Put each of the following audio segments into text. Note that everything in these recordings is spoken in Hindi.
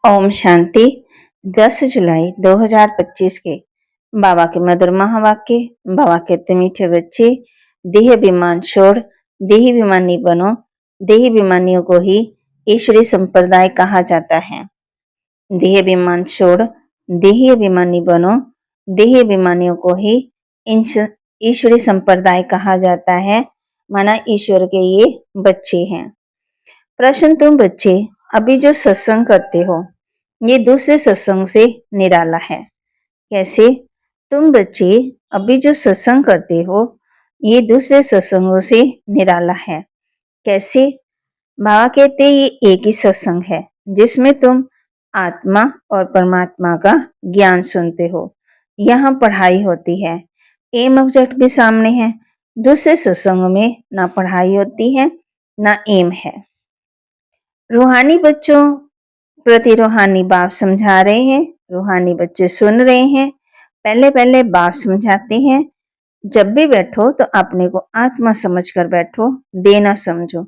ओम शांति। 10 जुलाई 2025 के बाबा के मधुर महावाक्य। बाबा कहते मीठे बच्चे, देह अभिमान छोड़ देही अभिमानी बनो। देही अभिमानियों को ही ईश्वरी संप्रदाय कहा जाता है। देह अभिमान छोड़ देही अभिमानी बनो। देही अभिमानियों को ही ईश्वरी संप्रदाय कहा जाता है, माना ईश्वर के ये बच्चे हैं। प्रश्न, तुम बच्चे अभी जो सत्संग करते हो ये दूसरे सत्संग से निराला है। कैसे? तुम बच्चे अभी जो सत्संग करते हो ये दूसरे सत्संगों से निराला है। कैसे? बाबा कहते ये एक ही सत्संग है जिसमें तुम आत्मा और परमात्मा का ज्ञान सुनते हो। यहाँ पढ़ाई होती है, एम ऑब्जेक्ट भी सामने है। दूसरे सत्संगों में ना पढ़ाई होती है ना एम है। रूहानी बच्चों प्रति रूहानी बाप समझा रहे हैं, रूहानी बच्चे सुन रहे हैं। पहले पहले बाप समझाते हैं, जब भी बैठो तो अपने को आत्मा समझकर बैठो, देना समझो।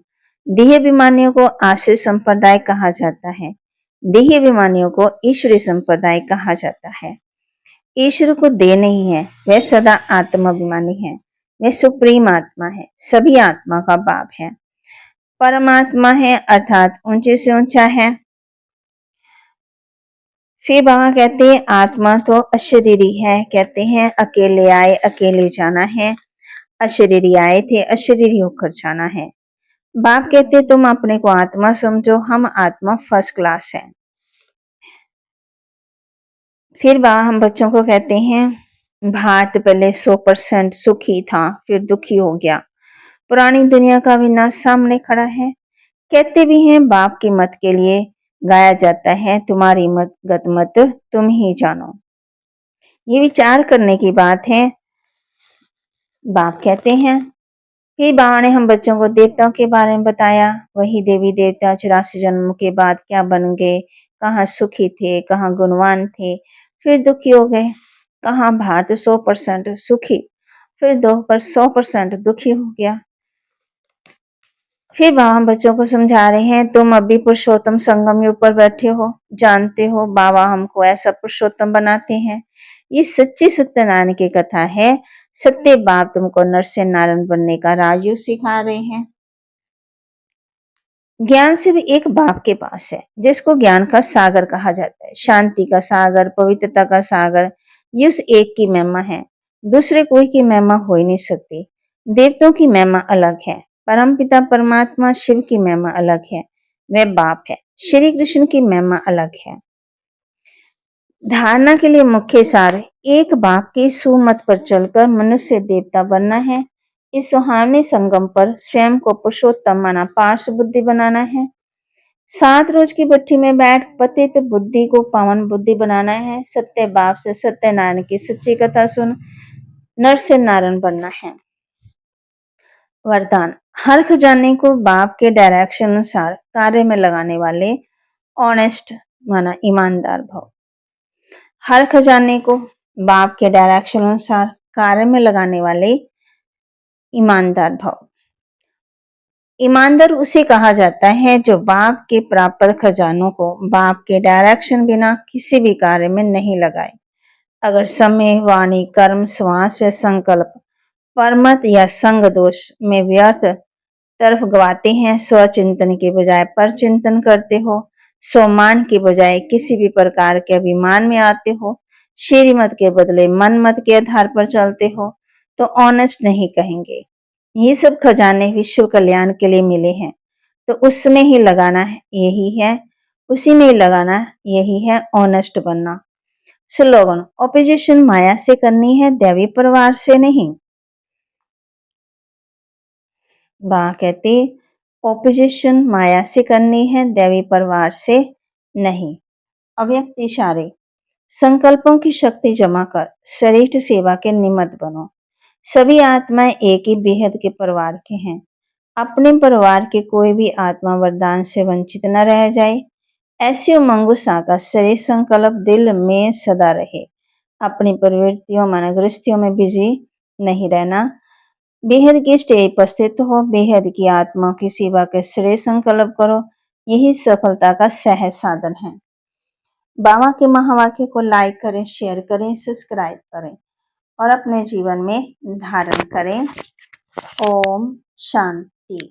देह अभिमानियों को आश्रय संप्रदाय कहा जाता है, देह अभिमानियों को ईश्वरी संप्रदाय कहा जाता है। ईश्वर को दे नहीं है, वह सदा आत्माभिमानी है, वह सुप्रीम आत्मा है, सभी आत्मा का बाप है, परमात्मा है, अर्थात ऊंचे से ऊंचा है। फिर बाबा कहते हैं आत्मा तो अशरीरी है। कहते हैं अकेले आए अकेले जाना है, अशरीरी आए थे अशरीरी होकर जाना है। बाप कहते तुम अपने को आत्मा समझो, हम आत्मा फर्स्ट क्लास है। फिर बाबा हम बच्चों को कहते हैं भारत पहले 100% सुखी था, फिर दुखी हो गया। पुरानी दुनिया का विनाश सामने खड़ा है। कहते भी हैं बाप की मत के लिए गाया जाता है, तुम्हारी मत गत मत तुम ही जानो। ये विचार करने की बात है, बाप कहते हैं। फिर बाबा ने हम बच्चों को देवताओं के बारे में बताया, वही देवी देवता 84 जन्म के बाद क्या बन गए, कहाँ सुखी थे, कहाँ गुणवान थे, फिर दुखी हो गए। कहाँ भारत 100% सुखी, फिर 100% दुखी हो गया। फिर बाबा हम बच्चों को समझा रहे हैं, तुम अभी पुरुषोत्तम संगम के ऊपर बैठे हो, जानते हो बाबा हमको ऐसा पुरुषोत्तम बनाते हैं। ये सच्ची सत्यनारायण की कथा है। सत्य बाप तुमको नर से नारायण बनने का राजयोग सिखा रहे हैं। ज्ञान सिर्फ एक बाप के पास है, जिसको ज्ञान का सागर कहा जाता है, शांति का सागर, पवित्रता का सागर। ये उस एक की महिमा है, दूसरे कोई की महिमा हो ही नहीं सकती। देवताओं की महिमा अलग है, परमपिता परमात्मा शिव की महिमा अलग है, वह बाप है। श्री कृष्ण की महिमा अलग है। धारणा के लिए मुख्य सार, एक बाप की सुमत पर चलकर मनुष्य देवता बनना है। इस सुहावने संगम पर स्वयं को पुरुषोत्तम माना पार्श्व बुद्धि बनाना है। 7 रोज की भट्टी में बैठ पतित बुद्धि को पावन बुद्धि बनाना है। सत्य बाप से सत्यनारायण की सच्ची कथा सुन नर से नारायण बनना है। वरदान, हर खजाने को बाप के डायरेक्शन अनुसार कार्य में लगाने वाले ऑनेस्ट माना ईमानदार भव। हर खजाने को बाप के डायरेक्शन अनुसार कार्य में लगाने वाले ईमानदार भव। ईमानदार उसे कहा जाता है जो बाप के प्राप्त खजानों को बाप के डायरेक्शन बिना किसी भी कार्य में नहीं लगाए। अगर समय, वाणी, कर्म, श्वास व संकल्प परमत या संग दोष में व्यर्थ तरफ गवाते हैं, स्वचिंतन के बजाय पर चिंतन करते हो, स्वमान के बजाय किसी भी प्रकार के अभिमान में आते हो, श्रीमत के बदले मन मत के आधार पर चलते हो, तो ऑनेस्ट नहीं कहेंगे। ये सब खजाने विश्व कल्याण के लिए मिले हैं, तो उसमें ही लगाना है, यही है उसी में ही लगाना, यही है ऑनेस्ट बनना। स्लोगन, ऑपोजिशन माया से करनी है, दैवी परिवार से नहीं। बाबा कहते ऑपोजिशन माया से करनी है, दैवी परिवार से नहीं। अव्यक्त इशारे, संकल्पों की शक्ति जमा कर श्रेष्ठ सेवा के निमित्त बनो। सभी आत्माएं एक ही बेहद के परिवार के हैं। अपने परिवार के कोई भी आत्मा वरदान से वंचित न रह जाए, ऐसी उमंगुसा का श्रेष्ठ संकल्प दिल में सदा रहे। अपनी प्रवृत्तियों मनोगृष्टियों में बिजी नहीं रहना। बेहद की स्टेज पर स्थित हो, बेहद की आत्मा की सेवा के श्रेष्ठ संकल्प करो, यही सफलता का सहज साधन है। बाबा के महावाक्य को लाइक करें, शेयर करें, सब्सक्राइब करें और अपने जीवन में धारण करें। ओम शांति।